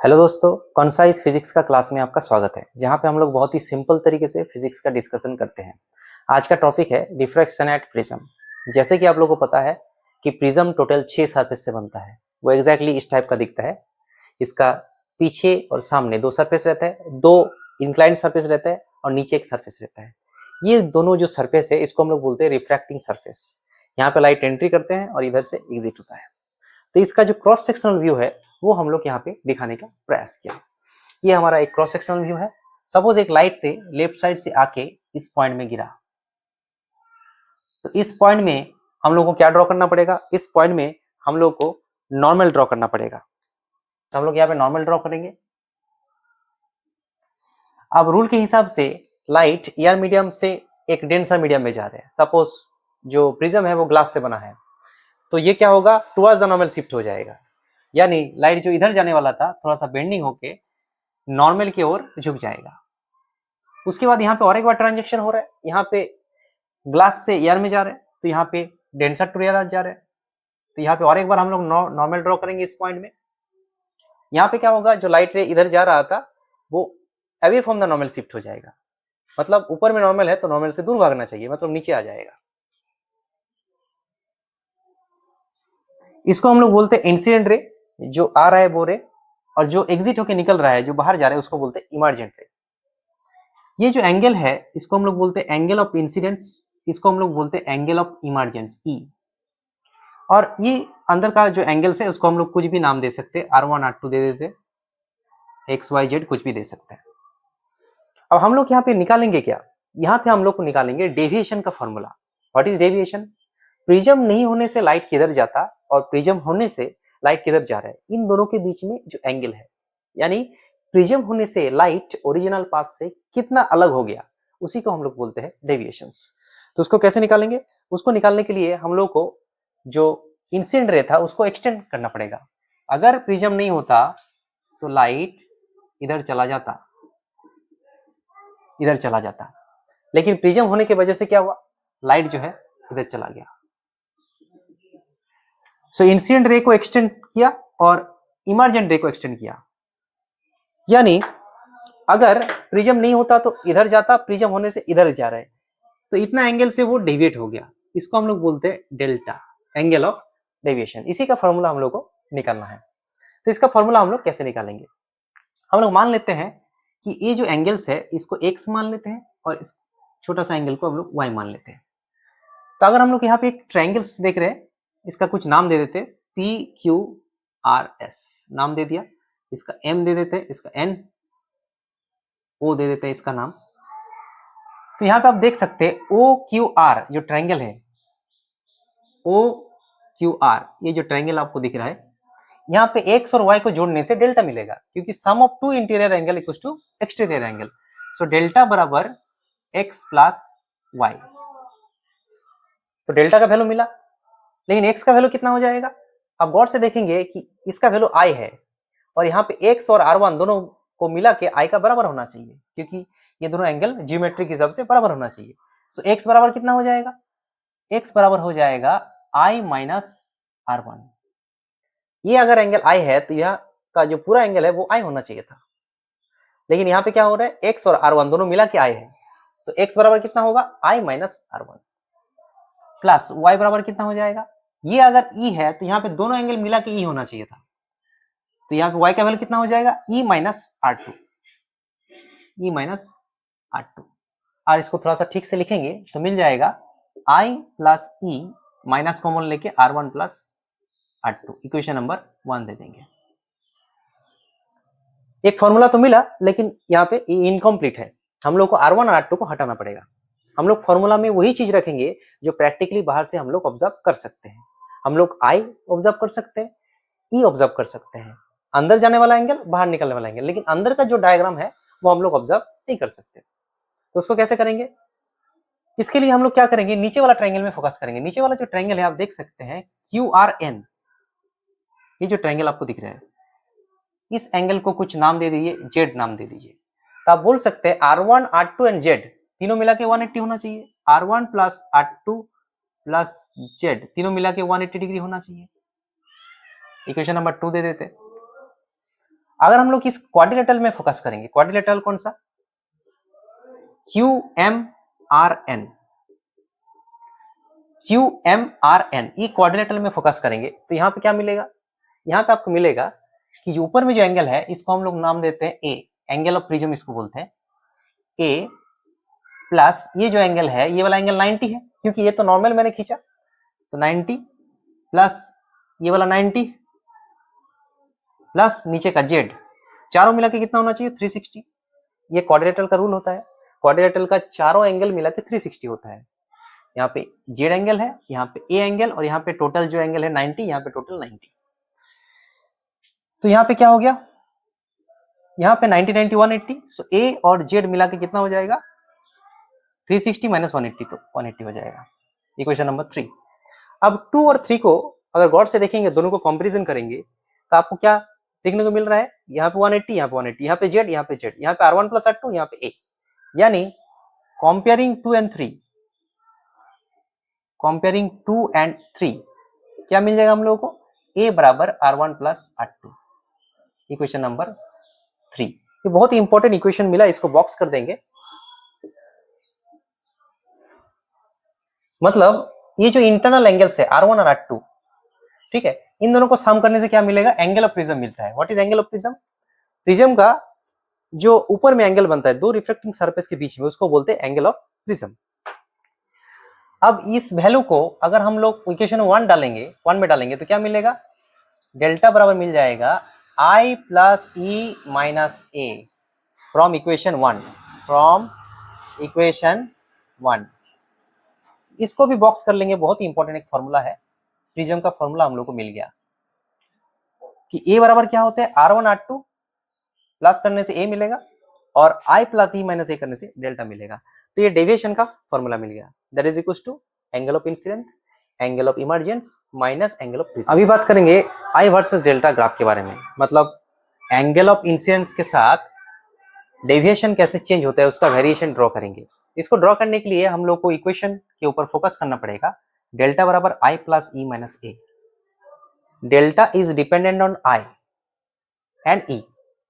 Hello दोस्तों, concise physics का class में आपका स्वागत है, जहां पे हम लोग बहुत ही सिंपल तरीके से फिजिक्स का डिस्कशन करते हैं। आज का टॉपिक है डिफ्रैक्शन एट प्रिज्म। जैसे कि आप लोगों को पता है कि प्रिज्म टोटल 6 सरफेस से बनता है। वो एग्जैक्टली इस टाइप का दिखता है। इसका पीछे और सामने 2 सरफेस रहता है, 2 इंक्लाइंड सरफेस रहता है और नीचे एक सरफेस रहता है। ये दोनों जो सरफेस है इसको हम लोग बोलते हैं रिफ्रैक्टिंग सरफेस। यहाँ पे लाइट एंट्री करते हैं और इधर से एग्जिट होता है। तो इसका जो क्रॉस सेक्शनल व्यू है वो हम लोग यहाँ पे दिखाने का प्रयास किया। ये हमारा एक क्रॉस सेक्शनल व्यू है। सपोज एक लाइट रे लेफ्ट साइड से आके इस पॉइंट में गिरा, तो इस पॉइंट में हम लोग को क्या ड्रॉ करना पड़ेगा? इस पॉइंट में हम लोग को नॉर्मल ड्रॉ करना पड़ेगा। तो हम लोग यहाँ पे नॉर्मल ड्रॉ करेंगे। अब रूल के हिसाब से लाइट एयर मीडियम से एक डेंसर मीडियम में जा रहे हैं। सपोज जो प्रिज्म है वो ग्लास से बना है, तो ये क्या होगा? टुवर्ड्स द नॉर्मल शिफ्ट हो जाएगा। यानी लाइट जो इधर जाने वाला था थोड़ा सा बेंडिंग होके नॉर्मल की ओर झुक जाएगा। उसके बाद यहाँ पे और एक बार ट्रांजेक्शन हो रहा है। यहाँ पे ग्लास से एयर में जा रहे हैं, तो यहाँ पे डेंसर टू एयर जा रहे हैं। तो यहाँ पे और एक बार हम लोग नॉर्मल ड्रॉ करेंगे इस पॉइंट में। यहाँ पे क्या होगा? जो लाइट रे इधर जा रहा था वो away from the normal shift हो जाएगा। मतलब ऊपर में नॉर्मल है तो नॉर्मल से दूर भागना चाहिए, मतलब नीचे आ जाएगा। इसको हम लोग बोलते हैं इंसिडेंट रे, जो आ रहा है वो रे, और जो एग्जिट होके निकल रहा है, जो बाहर जा रहा है, उसको बोलते हैं इमर्जेंट रे। ये जो एंगल है इसको हम लोग बोलते हैं एंगल ऑफ इंसिडेंस, इसको हम लोग बोलते हैं एंगल ऑफ इमर्जेंस ई। और ये अंदर का जो एंगल्स है उसको हम लोग कुछ भी नाम दे सकते हैं, R1 R2 दे देते, XYZ कुछ भी दे सकते हैं। अब हम लोग यहाँ पे निकालेंगे क्या? यहाँ पे हम लोग को निकालेंगे डेविएशन का formula. What is deviation? Prism नहीं होने से लाइट किधर जाता और प्रिज्म होने से लाइट किधर जा रहा है, इन दोनों के बीच में जो एंगल है, यानी प्रिज्म होने से लाइट ओरिजिनल पाथ से कितना अलग हो गया, उसी को हम लोग बोलते हैं डेविएशंस। तो उसको कैसे निकालेंगे? उसको निकालने के लिए हम लोग को जो इंसिडेंट रे था उसको एक्सटेंड करना पड़ेगा। अगर प्रिज्म नहीं होता तो लाइट इधर चला जाता, इधर चला जाता, लेकिन प्रिज्म होने की वजह से क्या हुआ? लाइट जो है इधर चला गया। सो इंसिडेंट रे को एक्सटेंड किया और इमर्जेंट रे को एक्सटेंड किया। यानी अगर प्रिज्म नहीं होता तो इधर जाता, प्रिज्म होने से इधर जा रहा है, तो इतना एंगल से वो डेविएट हो गया। इसको हम लोग बोलते हैं डेल्टा, एंगल ऑफ डेविएशन। इसी का फॉर्मूला हम लोग को निकालना है। तो इसका फॉर्मूला हम लोग कैसे निकालेंगे? हम लोग मान लेते हैं कि ये जो एंगल्स है इसको x मान लेते हैं और इस छोटा सा एंगल को हम लोग y मान लेते हैं। तो अगर हम लोग यहाँ पे एक ट्रायंगल्स देख रहे हैं, इसका कुछ नाम दे देते, PQRS नाम दे दिया, इसका M दे देते, इसका NO दे देते इसका नाम। तो यहाँ पे आप देख सकते हैं OQR जो ट्रायंगल है, OQR ये जो ट्रायंगल आपको दिख रहा है, यहाँ पे x और y को जोड़ने से डेल्टा मिलेगा, क्योंकि sum of two interior angle equals to exterior angle. So delta बराबर x प्लस y। तो डेल्टा का वैल्यू मिला, लेकिन x का वैल्यू कितना हो जाएगा? आप गौर से देखेंगे कि इसका वैल्यू i है और यहाँ पे x और R1 दोनों को मिला के i का बराबर होना चाहिए, क्योंकि ये दोनों एंगल ज्योमेट्रिक हिसाब से बराबर होना चाहिए। सो x बराबर कितना हो जाएगा? x बराबर हो जाएगा i माइनस R1। ये अगर एंगल i है तो यह का जो पूरा एंगल है वो i होना चाहिए था, लेकिन यहाँ पे क्या हो रहा है? x और R1 दोनों मिला के i है, तो x बराबर कितना होगा? i minus R1 plus y बराबर कितना हो जाएगा? ये अगर e है तो यहाँ पे दोनों एंगल मिला के e होना चाहिए था, तो यहाँ पे y का वैल्यू कितना हो जाएगा? e minus R2, e minus R2। और इसको थोड़ा सा ठीक से लिखेंगे तो मिल जाएगा i plus e minus common लेके R1 plus R2, equation number 1 दे देंगे। एक फॉर्मूला तो मिला, लेकिन यहाँ पे इनकम्प्लीट है, हम लोग को R1 और R2 को हटाना पड़ेगा। हम लोग फॉर्मूला में वही चीज रखेंगे जो प्रैक्टिकली बाहर से हम लोग ऑब्जर्व कर सकते हैं। हम लोग I ऑब्जर्व कर सकते हैं, E ऑब्जर्व कर सकते हैं, अंदर जाने वाला एंगल, बाहर निकलने वाला एंगल, लेकिन अंदर का जो डायग्राम है वो हम लोग ऑब्जर्व नहीं कर सकते। तो उसको कैसे करेंगे? इसके लिए हम लोग क्या करेंगे? नीचे वाला ट्रायंगल में फोकस करेंगे। नीचे वाला जो ट्रायंगल है आप देख सकते हैं QRN, ये जो ट्रायंगल आपको दिख रहा है, इस एंगल को कुछ नाम दे दीजिए, Z नाम दे दीजिए। तो आप बोल सकते हैं R1 R2 एंड Z तीनों मिला के 180 होना चाहिए। R1 plus R2 plus Z तीनों मिला के 180 डिग्री होना चाहिए। इक्वेशन नंबर 2 दे देते। अगर हम लोग इस क्वाड्रिलेटरल में फोकस करेंगे, क्वाड्रिलेटरल कौन सा, QMRN, QMRN, ये क्वाड्रिलेटरल में फोकस करेंगे तो यहाँ पे क्या मिलेगा, यहाँ पे आपको मिलेगा कि जो ऊपर में जो एंगल है इसको हम लोग नाम देते हैं ए, एंगल ऑफ प्रिज्म इसको बोलते हैं, ए प्लस ये जो एंगल है ये वाला एंगल 90 है, क्योंकि ये तो नॉर्मल मैंने खींचा, तो 90 प्लस ये वाला 90 प्लस नीचे का जेड, चारों मिला के कितना होना चाहिए 360। ये क्वाड्रिलेटरल का रूल होता है, क्वाड्रिलेटरल का चारों एंगल मिला के 360 होता है। यहाँ पे जेड एंगल है, यहाँ पे ए एंगल, और यहाँ पे टोटल जो एंगल है 90, यहाँ पे टोटल 90। तो यहाँ पे क्या हो गया, यहाँ पे 90 90 180, सो ए और जेड मिला के कितना हो जाएगा 360 माइनस 180, तो 180 हो जाएगा। Equation number 3। अब 2 और 3 को अगर गौर से देखेंगे, दोनों को कंपैरिजन करेंगे तो आपको क्या देखने को मिल रहा है, यहाँ पे 180, यहाँ पे 180, यहाँ पे जेड, यहाँ पे जेड, यहाँ पे R1 प्लस R2, यहाँ पे ए, यानी कंपेयरिंग 2 एंड 3, कंपेयरिंग 2 एंड 3 क्या मिल जाएगा हम लोगों को, ए बराबर R1 plus R2, equation number 3। ये बहुत ही इंपॉर्टेंट इक्वेशन मिला, इसको बॉक्स कर देंगे। मतलब ये जो इंटरनल एंगल्स है R1 और R2, ठीक है, इन दोनों को सम करने से क्या मिलेगा, एंगल ऑफ प्रिज्म मिलता है। What is angle of prism, prism का जो ऊपर में एंगल बनता है दो रिफ्लेक्टिंग सरफेस के बीच में, उसको बोलते हैं एंगल ऑफ प्रिज्म। अब इस वैल्यू को अगर हम लोग इक्वेशन 1 डालेंगे, 1 में डालेंगे तो क्या मिलेगा, डेल्टा बराबर मिल जाएगा I plus E minus A from equation 1, from equation 1। इसको भी बॉक्स कर लेंगे, बहुत ही इंपॉर्टेंट एक फॉर्मूला है, प्रिज्म का फॉर्मूला हम लोग को मिल गया कि ए बराबर क्या होते हैं R1 R2 प्लस करने से ए मिलेगा, और I प्लस ई माइनस ए करने से डेल्टा मिलेगा। तो ये डेविएशन का फॉर्मूला मिल गया, that is equal to angle of incident, angle of emergence minus angle of prism. अभी बात करेंगे I वर्सेस डेल्टा ग्राफ के बारे में, मतलब एंगल ऑफ इंसिडेंस के साथ डेविएशन कैसे चेंज होता है उसका वेरिएशन ड्रॉ करेंगे। इसको ड्रॉ करने के लिए हम लोग को इक्वेशन के ऊपर फोकस करना पड़ेगा, डेल्टा बराबर I plus E minus A, delta is dependent on I and E,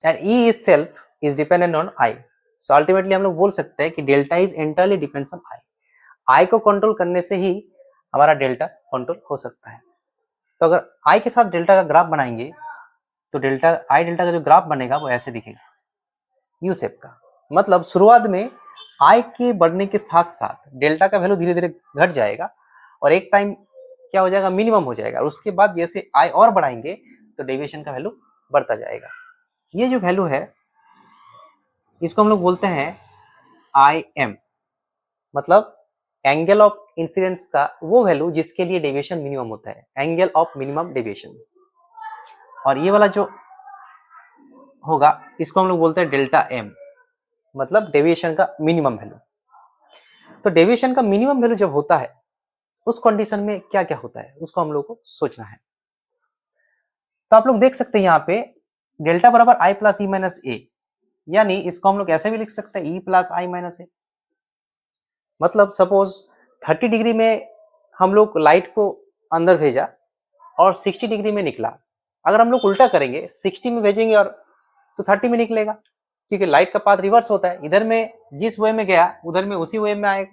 and E itself is dependent on I. So ultimately हम लोग बोल सकते हैं कि delta is entirely depends on I. I को कंट्रोल करने से ही हमारा डेल्टा कंट्रोल हो सकता है। तो अगर I के साथ डेल्टा का ग्राफ बनाएंगे तो डेल्टा का जो ग्राफ बनेगा वो ऐसे दिखेगा, यू शेप का। मतलब शुरुआत में I के बढ़ने के साथ साथ डेल्टा का वैल्यू धीरे धीरे घट जाएगा और एक टाइम क्या हो जाएगा, मिनिमम हो जाएगा, और उसके बाद जैसे I और बढ़ाएंगे तो डेविएशन का वैल्यू बढ़ता जाएगा। ये जो वैल्यू है इसको हम लोग बोलते हैं IM, मतलब एंगल ऑफ इंसिडेंस का वो वैल्यू जिसके लिए डेविएशन मिनिमम होता है, एंगल ऑफ मिनिमम डेविएशन। और ये वाला जो होगा इसको हम लोग बोलते हैं डेल्टा M, मतलब डेविएशन का मिनिमम वैल्यू। तो डेविएशन का मिनिमम वैल्यू जब होता है उस कंडीशन में क्या क्या होता है उसको हम लोग को सोचना है। तो आप लोग देख सकते हैं यहाँ पे डेल्टा बराबर I प्लस ई माइनस ए, यानी इसको हम लोग ऐसे भी लिख सकते हैं E प्लस आई माइनस ए। मतलब सपोज 30 डिग्री में हम लोग लाइट को अंदर भेजा और 60 डिग्री में निकला, अगर हम लोग उल्टा करेंगे 60 में भेजेंगे और तो 30 में निकलेगा, क्योंकि लाइट का पाथ रिवर्स होता है, इधर में जिस वे में गया उधर में उसी वे में आएगा।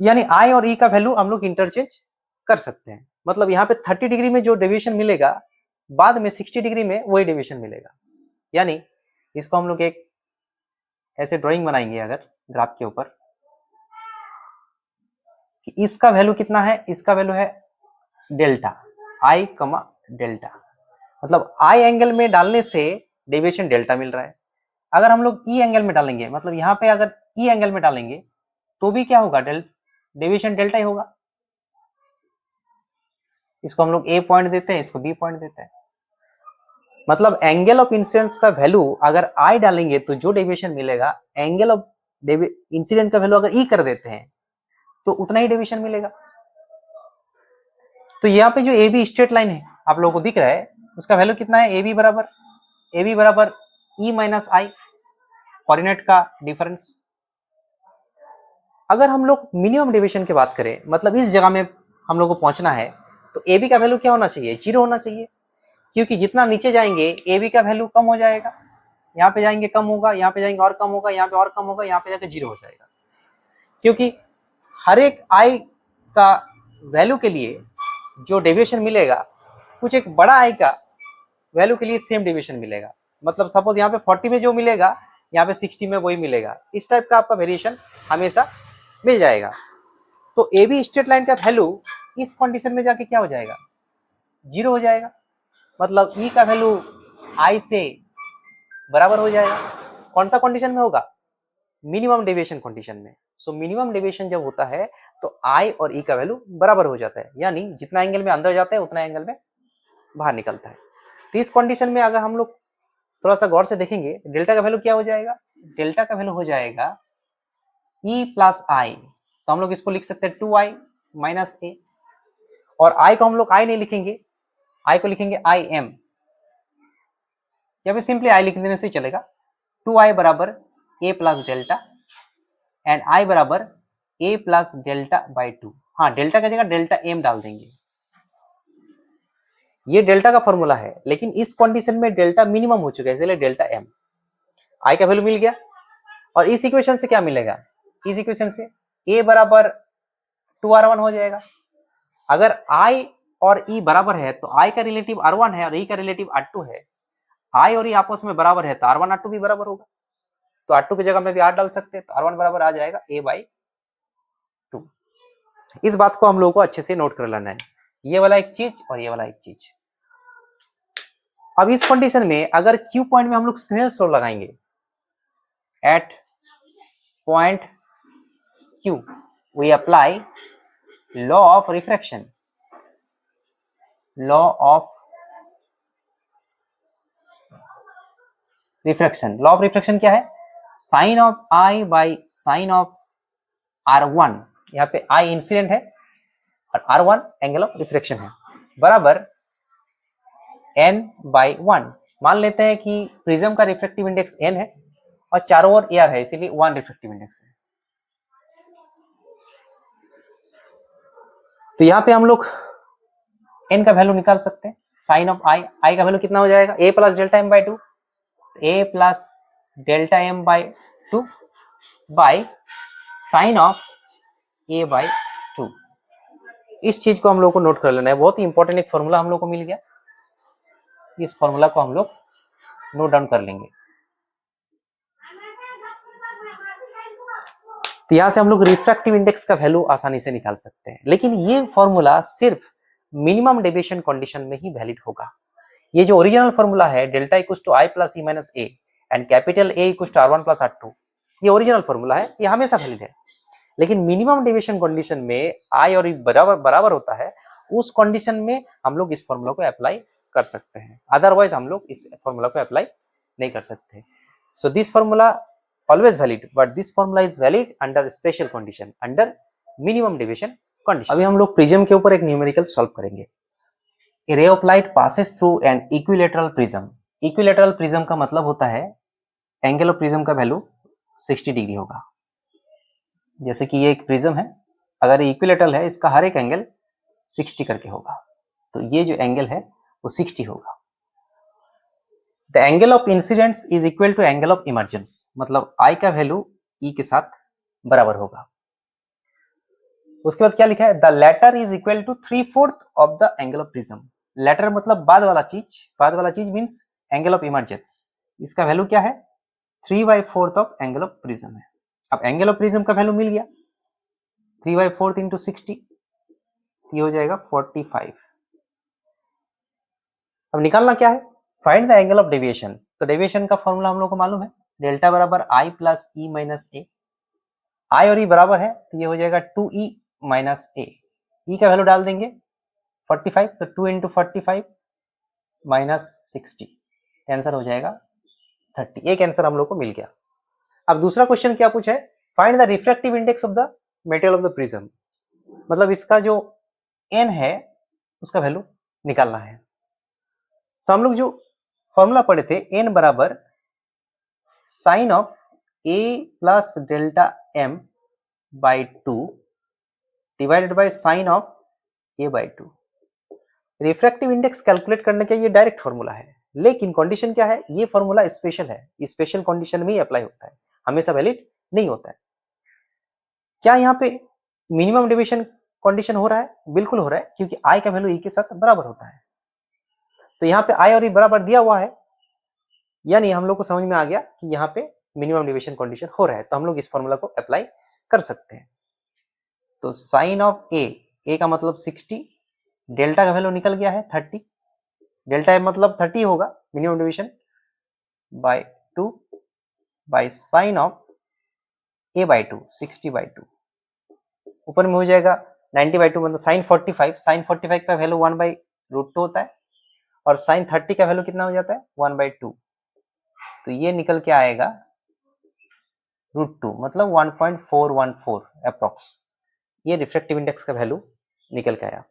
यानी I और E का वैल्यू हम लोग इंटरचेंज कर सकते हैं। मतलब यहाँ पे 30 डिग्री में जो डेविएशन मिलेगा बाद में 60 डिग्री में वही डेविएशन मिलेगा। यानी इसको हम लोग एक ऐसे ड्राइंग बनाएंगे अगर ग्राफ के ऊपर कि इसका वैल्यू कितना है, इसका वैल्यू है डेल्टा I कमा डेल्टा, मतलब I एंगल में डालने से डेविएशन डेल्टा मिल रहा है। अगर हम लोग E एंगल में डालेंगे, मतलब यहाँ पे अगर E एंगल में डालेंगे तो भी क्या होगा, डेविएशन डेल्टा ही होगा। इसको हम लोग A पॉइंट देते हैं, इसको B पॉइंट देते हैं। मतलब एंगल ऑफ इंसिडेंस का वैल्यू अगर I डालेंगे तो जो डेविएशन मिलेगा, एंगल ऑफ इंसिडेंट का वैल्यू अगर E कर देते हैं तो उतना ही डेविएशन मिलेगा। तो यहाँ पे जो AB स्ट्रेट लाइन है आप लोगों को दिख रहा है, उसका वैल्यू कितना है, AB बराबर E माइनस आई, कोऑर्डिनेट का डिफरेंस। अगर हम लोग मिनिमम डेविएशन की बात करें, मतलब इस जगह में हम लोग को पहुंचना है, तो AB का वैल्यू क्या होना चाहिए, 0 होना चाहिए। क्योंकि जितना नीचे जाएंगे ए बी का वैल्यू कम हो जाएगा, यहाँ पे जाएंगे कम होगा, यहाँ पे जाएंगे और कम होगा, यहाँ पे और कम होगा, यहाँ पे जाके 0 हो जाएगा। क्योंकि हर एक आई का वैल्यू के लिए जो डेविएशन मिलेगा, कुछ एक बड़ा आई का वैल्यू के लिए सेम डेविएशन मिलेगा। मतलब सपोज यहाँ पे 40 में जो मिलेगा, यहाँ पे 60 में वही मिलेगा। इस टाइप का आपका वेरिएशन हमेशा मिल जाएगा। तो ए बी स्ट्रेट लाइन का वैल्यू इस कंडीशन में जाके क्या हो जाएगा, 0 हो जाएगा। मतलब ई का वैल्यू आई से बराबर हो जाएगा। कौन सा कंडीशन में होगा, मिनिमम डेविएशन कंडीशन में। सो मिनिमम डेविएशन जब होता है तो आई और ई का वैल्यू बराबर हो जाता है, यानी जितना एंगल में अंदर जाता है उतना एंगल में बाहर निकलता है। तो इस कंडीशन में अगर हम लोग थोड़ा सा गौर से देखेंगे, डेल्टा का वैल्यू क्या हो जाएगा, डेल्टा का वैल्यू हो जाएगा ई प्लस आई। तो हम लोग इसको लिख सकते हैं 2i माइनस ए, और आई को हम लोग आई नहीं लिखेंगे, आई को लिखेंगे आई एम, या फिर सिंपली आई लिख देने से चलेगा। 2i बराबर a plus delta and i बराबर a प्लस डेल्टा बाई 2। हाँ, डेल्टा का जगह डेल्टा m डाल देंगे। ये डेल्टा का फॉर्मूला है, लेकिन इस कंडीशन में डेल्टा मिनिमम हो चुका है, इसलिए डेल्टा m। i का वैल्यू मिल गया, और इस इक्वेशन से क्या मिलेगा, इस इक्वेशन से a बराबर 2r1 हो जाएगा। अगर i और e बराबर है तो i का रिलेटिव r1 है और e का रिलेटिव r2 है। i और e आपस में बराबर है तो r1 r2 भी बराबर होगा। तो r2 की जगह में भी r डाल सकते हैं, तो r1 बराबर आ जाएगा a बाई 2। इस बात को हम लोगों को अच्छे से नोट कर लेना है, ये वाला एक चीज और ये वाला एक चीज। अब इस कंडीशन में अगर Q पॉइंट में हम लोग स्नेल्स लॉ लगाएंगे, at point Q we apply law of refraction, law of refraction. Law of refraction क्या है, sine of I by sine of R1, यहाँ पे I इंसिडेंट है और R1 एंगल ऑफ रिफ्रैक्शन है, बराबर n बाई 1। मान लेते हैं कि प्रिज्म का रिफ्रैक्टिव इंडेक्स n है और चारों ओर एयर है, इसीलिए 1 रिफ्रैक्टिव इंडेक्स है। तो यहाँ पे हम लोग n का वैल्यू निकाल सकते हैं। साइन ऑफ i का वैल्यू कितना हो जाएगा, a plus delta m by 2, a plus delta m by 2 by sine of a by 2। इस चीज को हम लोग को नोट कर लेना है, बहुत ही इंपॉर्टेंट एक फॉर्मूला हम लोग को मिल गया। इस फॉर्मूला को हम लोग नोट डाउन कर लेंगे। तो यहां से हम लोग रिफ्रैक्टिव इंडेक्स का वैल्यू आसानी से निकाल सकते हैं, लेकिन ये फॉर्मूला सिर्फ मिनिमम डेविएशन कंडीशन में ही वैलिड होगा। ये जो ओरिजिनल फॉर्मूला है, delta equals to I plus E minus A and capital A equals to r1 plus r2, ये ओरिजिनल फॉर्मूला है, ये हमेशा वैलिड है। लेकिन मिनिमम डेविएशन कंडीशन में आई और ई बराबर होता है, उस कंडीशन में हम लोग इस फॉर्मूला को अप्लाई कर सकते हैं, अदरवाइज हम लोग इस फॉर्मूला को अप्लाई नहीं कर सकते। So this formula always valid, but this formula is valid under special condition, under minimum deviation condition। अभी हम लोग प्रिज्म के ऊपर एक न्यूमेरिकल सॉल्व करेंगे। A ray of light passes through an equilateral prism। Equilateral prism का मतलब होता है एंगल ऑफ प्रिज्म का वैल्यू 60 डिग्री होगा। जैसे कि ये एक प्रिज्म है, अगर इक्विलेटरल है, इसका हर एक एंगल 60 करके होगा, तो ये जो एंगल है वो 60 होगा। The angle of incidence is equal to angle of emergence, मतलब आई का वैल्यू ई के साथ बराबर होगा। उसके बाद क्या लिखा है, the latter is equal to 3/4 of the angle of prism. Latter मतलब बाद वाला चीज मींस एंगल ऑफ इमर्जेंस। इसका वैल्यू क्या है, 3/4 ऑफ एंगल ऑफ प्रिज्म है। अब एंगल ऑफ प्रिज्म का वैल्यू मिल गया, 3/4 इंटू 60, ये हो जाएगा 45। अब निकालना क्या है, find the angle of deviation. तो डेविएशन का फॉर्मूला हम लोग को मालूम है, डेल्टा बराबर आई प्लस ई माइनस ए। आई और ई बराबर है तो ये हो जाएगा 2e माइनस ए। ई का वैल्यू डाल देंगे 45, तो 2 इंटू 45 माइनस 60, आंसर हो जाएगा 30। एक आंसर हम लोग को मिल गया। अब दूसरा क्वेश्चन क्या पूछा है, find the refractive index of the material of the prism, मतलब इसका जो n है उसका वैल्यू निकालना है। तो हम लोग जो फॉर्मूला पढ़े थे, n बराबर sine of a plus delta m by 2 divided by sine of a by 2। Refractive index calculate करने का ये डायरेक्ट फॉर्मूला है, लेकिन कंडीशन क्या है, ये फॉर्मूला स्पेशल है, स्पेशल कंडीशन में ही अप्लाई होता है, हमेशा वैलिड नहीं होता है। क्या यहाँ पे मिनिमम डेविएशन कंडीशन हो रहा है? बिल्कुल हो रहा है, क्योंकि आई का वैल्यू ई के साथ बराबर होता है। तो यहाँ पे आई और ई बराबर दिया हुआ है, यानी हम लोग को समझ में आ गया कि यहाँ पे मिनिमम डेविएशन कंडीशन हो रहा है, तो हम लोग इस फॉर्मूला को अप्लाई कर सकते हैं। तो साइन ऑफ ए का मतलब 60, डेल्टा का वैल्यू निकल गया है 30, डेल्टा मतलब 30 होगा minimum deviation by 2 by sine of A by 2 60 by 2, ऊपर में हो जाएगा 90 बाय 2 मतलब साइन 45, साइन 45 का वैल्यू 1/√2 होता है, और साइन 30 का वैल्यू कितना हो जाता है 1/2, तो ये निकल के आएगा √2 मतलब 1.414 अप्रोक्स, ये रिफ्रैक्टिव इंडेक्स का वैल्यू निकल के आया।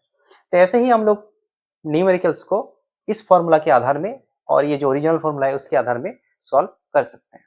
तो ऐसे ही हम लोग न्यूमेरिकल्स को इस फॉर्मूला के आधार में और ये जो ओरिजिनल फॉर्मूला है उसके आधार में सॉल्व कर सकते हैं।